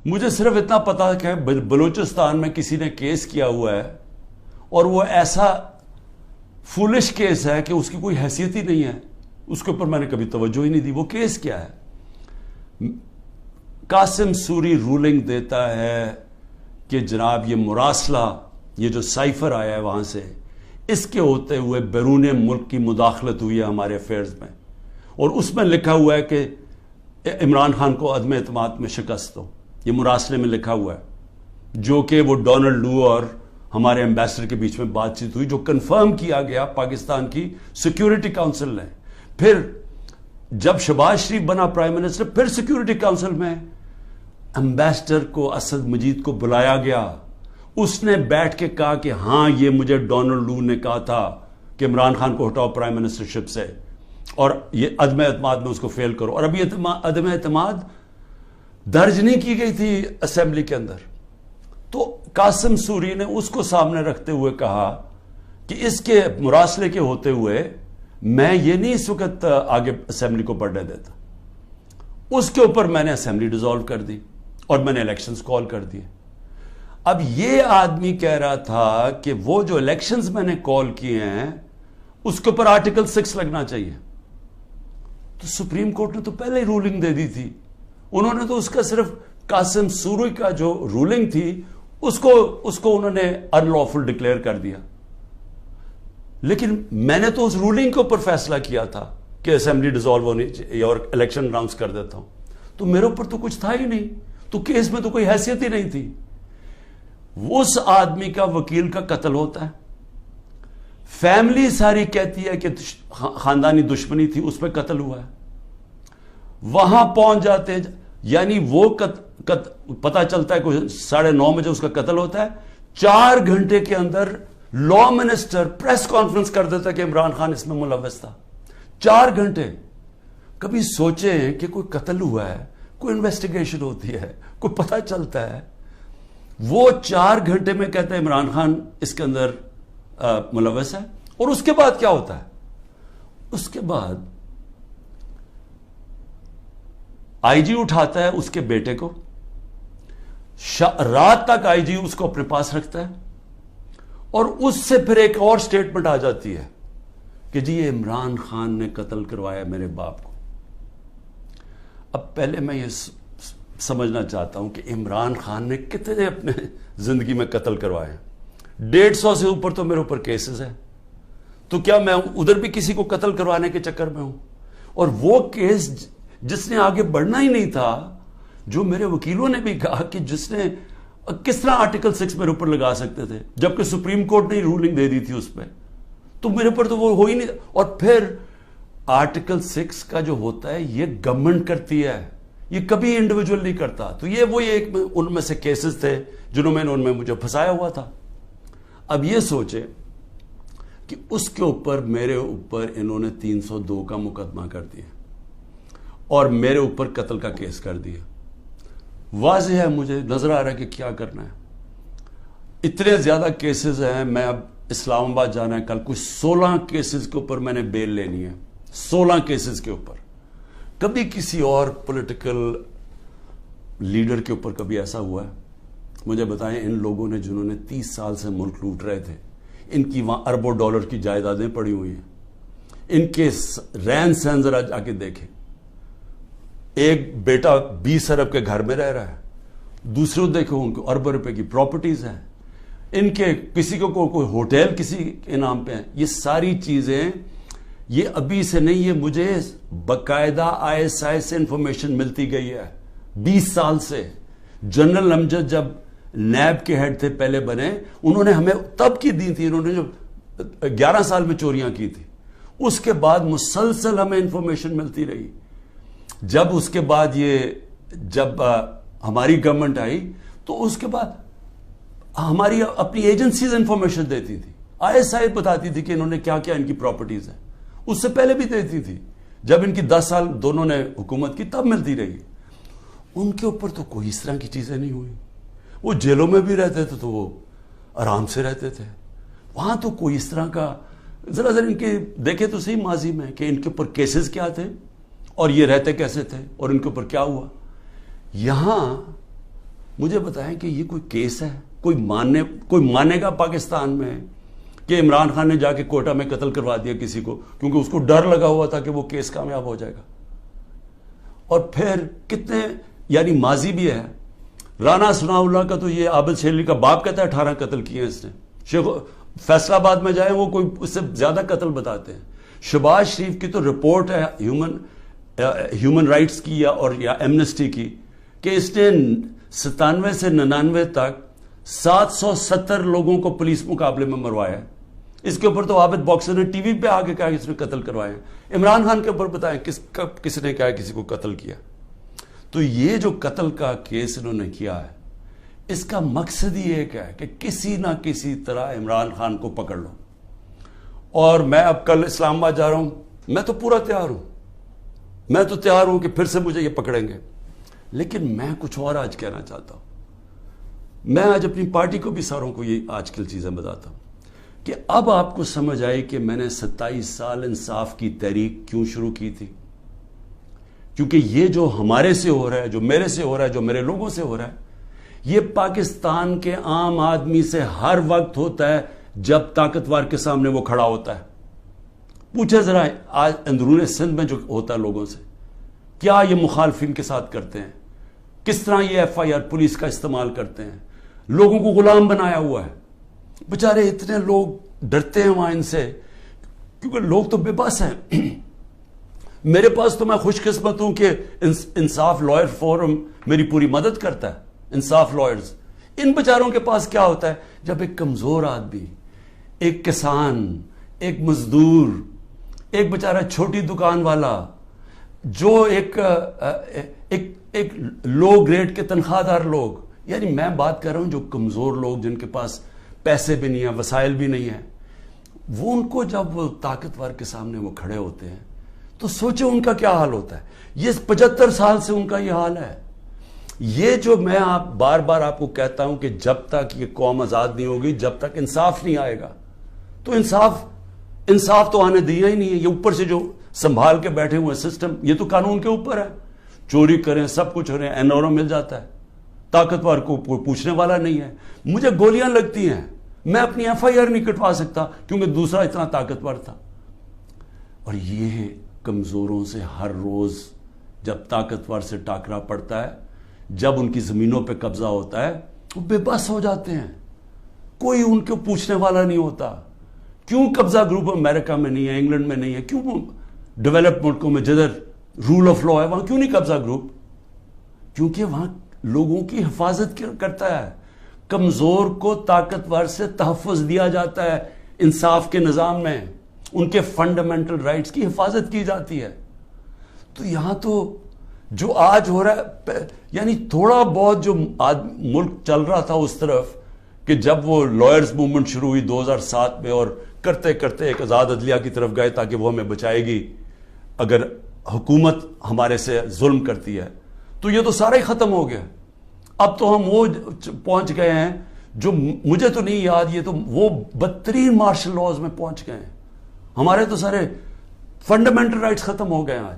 مجھے صرف اتنا پتا کہ بلوچستان میں کسی نے کیس کیا ہوا ہے اور وہ ایسا فولش کیس ہے کہ اس کی کوئی حیثیت ہی نہیں ہے، اس کے اوپر میں نے کبھی توجہ ہی نہیں دی۔ وہ کیس کیا ہے؟ قاسم سوری رولنگ دیتا ہے کہ جناب یہ مراسلہ، یہ جو سائفر آیا ہے وہاں سے، اس کے ہوتے ہوئے بیرون ملک کی مداخلت ہوئی ہے ہمارے افیئرز میں، اور اس میں لکھا ہوا ہے کہ عمران خان کو عدم اعتماد میں شکست ہو۔ یہ مراسلے میں لکھا ہوا ہے، جو کہ وہ ڈونلڈ لو اور ہمارے ایمبیسڈر کے بیچ میں بات چیت ہوئی، جو کنفرم کیا گیا پاکستان کی سیکیورٹی کاؤنسل نے۔ پھر جب شہباز شریف بنا پرائم منسٹر، پھر سیکیورٹی کاؤنسل میں ایمبیسڈر کو، اسد مجید کو بلایا گیا، اس نے بیٹھ کے کہا کہ ہاں یہ مجھے ڈونلڈ لو نے کہا تھا کہ عمران خان کو ہٹاؤ پرائم منسٹرشپ سے، اور یہ عدم اعتماد میں اس کو فیل کرو۔ اور ابھی عدم اعتماد درج نہیں کی گئی تھی اسمبلی کے اندر، تو قاسم سوری نے اس کو سامنے رکھتے ہوئے کہا کہ اس کے مراسلے کے ہوتے ہوئے میں یہ نہیں اس وقت آگے اسمبلی کو بڑھنے دیتا۔ اس کے اوپر میں نے اسمبلی ڈیزالو کر دی اور میں نے الیکشنز کال کر دیے۔ اب یہ آدمی کہہ رہا تھا کہ وہ جو الیکشنز میں نے کال کیے ہیں اس کے اوپر آرٹیکل 6 لگنا چاہیے، تو سپریم کورٹ نے تو پہلے ہی رولنگ دے دی تھی۔ انہوں نے تو اس کا صرف قاسم سوری کا جو رولنگ تھی اس کو انہوں نے ان لافل ڈکلیئر کر دیا، لیکن میں نے تو اس رولنگ کے اوپر فیصلہ کیا تھا کہ اسمبلی ڈیزالو ہونی چاہیے اور الیکشن اناؤنس کر دیتا ہوں، تو میرے اوپر تو کچھ تھا ہی نہیں، تو کیس میں تو کوئی حیثیت ہی نہیں تھی۔ اس آدمی کا وکیل کا قتل ہوتا ہے، فیملی ساری کہتی ہے کہ خاندانی دشمنی تھی، اس پہ قتل ہوا ہے، وہاں پہنچ جاتے ہیں، یعنی وہ پتا چلتا ہے کہ 9:30 بجے اس کا قتل ہوتا ہے، 4 گھنٹے کے اندر لا منسٹر پریس کانفرنس کر دیتا ہے کہ عمران خان اس میں ملوث تھا۔ 4 گھنٹے۔ کبھی سوچیں کہ کوئی قتل ہوا ہے، کوئی انویسٹیگیشن ہوتی ہے، کوئی پتا چلتا ہے، وہ 4 گھنٹے میں کہتا ہے عمران خان اس کے اندر ملوث ہے۔ اور اس کے بعد کیا ہوتا ہے؟ اس کے بعد آئی جی اٹھاتا ہے اس کے بیٹے کو، رات تک آئی جی اس کو اپنے پاس رکھتا ہے، اور اس سے پھر ایک اور سٹیٹمنٹ آ جاتی ہے کہ جی یہ عمران خان نے قتل کروایا میرے باپ کو۔ اب پہلے میں یہ سمجھنا چاہتا ہوں کہ عمران خان نے کتنے اپنے زندگی میں قتل کروائے ہیں؟ 150 سے اوپر تو میرے اوپر کیسز ہیں، تو کیا میں ادھر بھی کسی کو قتل کروانے کے چکر میں ہوں؟ اور وہ کیس جس نے آگے بڑھنا ہی نہیں تھا، جو میرے وکیلوں نے بھی کہا کہ جس نے کس طرح آرٹیکل 6 میرے اوپر لگا سکتے تھے، جبکہ سپریم کورٹ نے رولنگ دے دی تھی اس پہ، تو میرے اوپر تو وہ ہو ہی نہیں۔ اور پھر آرٹیکل 6 کا جو ہوتا ہے یہ گورنمنٹ کرتی ہے، یہ کبھی انڈیویجول نہیں کرتا۔ تو یہ وہ ایک ان میں سے کیسز تھے جنہوں میں ان میں مجھے پھنسایا ہوا تھا۔ اب یہ سوچے کہ اس کے اوپر میرے اوپر انہوں نے 302 کا مقدمہ کر دیا اور میرے اوپر قتل کا کیس کر دیا۔ واضح ہے، مجھے نظر آ رہا ہے کہ کیا کرنا ہے۔ اتنے زیادہ کیسز ہیں، میں اب اسلام آباد جانا ہے کل، کوئی 16 کیسز کے اوپر میں نے بیل لینی ہے، 16 کیسز کے اوپر۔ کبھی کسی اور پولیٹیکل لیڈر کے اوپر کبھی ایسا ہوا ہے؟ مجھے بتائیں، ان لوگوں نے جنہوں نے 30 سال سے ملک لوٹ رہے تھے، ان کی وہاں اربوں ڈالر کی جائیدادیں پڑی ہوئی ہیں، ان کے رہن سہن ذرا جا کے دیکھیں۔ ایک بیٹا 20 ارب کے گھر میں رہ رہا ہے، دوسروں دیکھو ان کو اربوں روپے کی پراپرٹیز ہیں، ان کے کسی کو کوئی ہوٹل کسی کے نام پہ ہیں۔ یہ ساری چیزیں یہ ابھی سے نہیں، یہ مجھے باقاعدہ ISI سے انفارمیشن ملتی گئی ہے 20 سال سے۔ جنرل امجد جب نیب کے ہیڈ تھے پہلے بنے، انہوں نے ہمیں تب کی دی تھی، انہوں نے جو 11 سال میں چوریاں کی تھی، اس کے بعد مسلسل ہمیں انفارمیشن ملتی رہی۔ جب اس کے بعد جب ہماری گورنمنٹ آئی تو اس کے بعد ہماری اپنی ایجنسیز انفارمیشن دیتی تھی، ISI بتاتی تھی کہ انہوں نے کیا کیا ان کی پراپرٹیز ہیں، اس سے پہلے بھی دیتی تھی، جب ان کی 10 سال دونوں نے حکومت کی تب ملتی رہی۔ ان کے اوپر تو کوئی اس طرح کی چیزیں نہیں ہوئی، وہ جیلوں میں بھی رہتے تھے تو وہ آرام سے رہتے تھے، وہاں تو کوئی اس طرح کا ذرا ان کے دیکھے تو صحیح ماضی میں کہ ان کے اوپر کیسز کیا تھے اور یہ رہتے کیسے تھے اور ان کے اوپر کیا ہوا۔ یہاں مجھے بتائیں کہ یہ کوئی کیس ہے؟ کوئی مانے گا پاکستان میں کہ عمران خان نے جا کے کوئٹہ میں قتل کروا دیا کسی کو کیونکہ اس کو ڈر لگا ہوا تھا کہ وہ کیس کامیاب ہو جائے گا؟ اور پھر کتنے یعنی ماضی بھی ہے. رانا ثناء اللہ کا تو یہ عابد شیرلی کا باپ کہتا ہے 18 قتل کیے ہیں اس نے. فیصل آباد میں جائیں وہ کوئی اس سے زیادہ قتل بتاتے ہیں. شہباز شریف کی تو رپورٹ ہے ہیومن رائٹس کی یا ایمنسٹی کی کہ اس نے 97 سے 99 تک 770 لوگوں کو پولیس مقابلے میں مروایا ہے. اس کے اوپر تو عابد باکسر نے ٹی وی پہ آ کے کہا کہ اس نے قتل کروائے ہیں. عمران خان کے اوپر بتائیں کس نے کہا کسی کو قتل کیا؟ تو یہ جو قتل کا کیس انہوں نے کیا ہے اس کا مقصد ہی ایک ہے کہ کسی نہ کسی طرح عمران خان کو پکڑ لو. اور میں اب کل اسلام آباد جا رہا ہوں, میں تو پورا تیار ہوں, میں تو تیار ہوں کہ پھر سے مجھے یہ پکڑیں گے. لیکن میں کچھ اور آج کہنا چاہتا ہوں. میں آج اپنی پارٹی کو بھی ساروں کو یہ آج کل چیزیں بتاتا ہوں کہ اب آپ کو سمجھ آئی کہ میں نے 27 سال انصاف کی تحریک کیوں شروع کی تھی. کیونکہ یہ جو ہمارے سے ہو رہا ہے, جو میرے سے ہو رہا ہے, جو میرے لوگوں سے ہو رہا ہے, یہ پاکستان کے عام آدمی سے ہر وقت ہوتا ہے جب طاقتور کے سامنے وہ کھڑا ہوتا ہے. پوچھے ذرا آج اندرون سندھ میں جو ہوتا ہے لوگوں سے, کیا یہ مخالفین کے ساتھ کرتے ہیں, کس طرح یہ ایف آئی آر پولیس کا استعمال کرتے ہیں, لوگوں کو غلام بنایا ہوا ہے. بچارے اتنے لوگ ڈرتے ہیں وہاں ان سے کیونکہ لوگ تو بے بس ہیں. میرے پاس تو میں خوش قسمت ہوں کہ انصاف لائر فورم میری پوری مدد کرتا ہے. انصاف لائرز, ان بچاروں کے پاس کیا ہوتا ہے جب ایک کمزور آدمی, ایک کسان, ایک مزدور, ایک بچارہ چھوٹی دکان والا, جو ایک لو گریڈ کے تنخواہ دار لوگ, یعنی میں بات کر رہا ہوں جو کمزور لوگ جن کے پاس پیسے بھی نہیں ہیں, وسائل بھی نہیں ہیں, وہ ان کو جب وہ طاقتور کے سامنے وہ کھڑے ہوتے ہیں تو سوچیں ان کا کیا حال ہوتا ہے. یہ 75 سال سے ان کا یہ حال ہے. یہ جو میں بار بار آپ کو کہتا ہوں کہ جب تک یہ قوم آزاد نہیں ہوگی, جب تک انصاف نہیں آئے گا, تو انصاف تو آنے دیا ہی نہیں ہے. یہ اوپر سے جو سنبھال کے بیٹھے ہوئے سسٹم, یہ تو قانون کے اوپر ہے. چوری کریں, سب کچھ ہو رہے ہیں, NRO مل جاتا ہے, طاقتور کو پوچھنے والا نہیں ہے. مجھے گولیاں لگتی ہیں, میں اپنی FIR نہیں کٹوا سکتا کیونکہ دوسرا اتنا طاقتور تھا. اور یہ کمزوروں سے ہر روز جب طاقتور سے ٹاکرا پڑتا ہے, جب ان کی زمینوں پہ قبضہ ہوتا ہے, وہ بے بس ہو جاتے ہیں. کوئی ان کو پوچھنے والا نہیں ہوتا. کیوں قبضہ گروپ امریکہ میں نہیں ہے, انگلینڈ میں نہیں ہے, کیوں ڈیولپ ملکوں میں جدھر رول آف لا ہے وہاں کیوں نہیں قبضہ گروپ؟ کیونکہ وہاں لوگوں کی حفاظت کرتا ہے. کمزور کو طاقتور سے تحفظ دیا جاتا ہے. انصاف کے نظام میں ان کے فنڈامنٹل رائٹس کی حفاظت کی جاتی ہے. تو یہاں تو جو آج ہو رہا ہے, یعنی تھوڑا بہت جو ملک چل رہا تھا اس طرف کہ جب وہ لائرز موومنٹ شروع ہوئی 2007 میں, اور کرتے کرتے ایک آزاد عدلیہ کی طرف گئے تاکہ وہ ہمیں بچائے گی اگر حکومت ہمارے سے ظلم کرتی ہے, تو یہ تو سارا ہی ختم ہو گیا. اب تو ہم وہ پہنچ گئے ہیں جو مجھے تو نہیں یاد, یہ تو وہ بدترین مارشل لاز میں پہنچ گئے ہیں. ہمارے تو سارے فنڈامنٹل رائٹس ختم ہو گئے ہیں آج.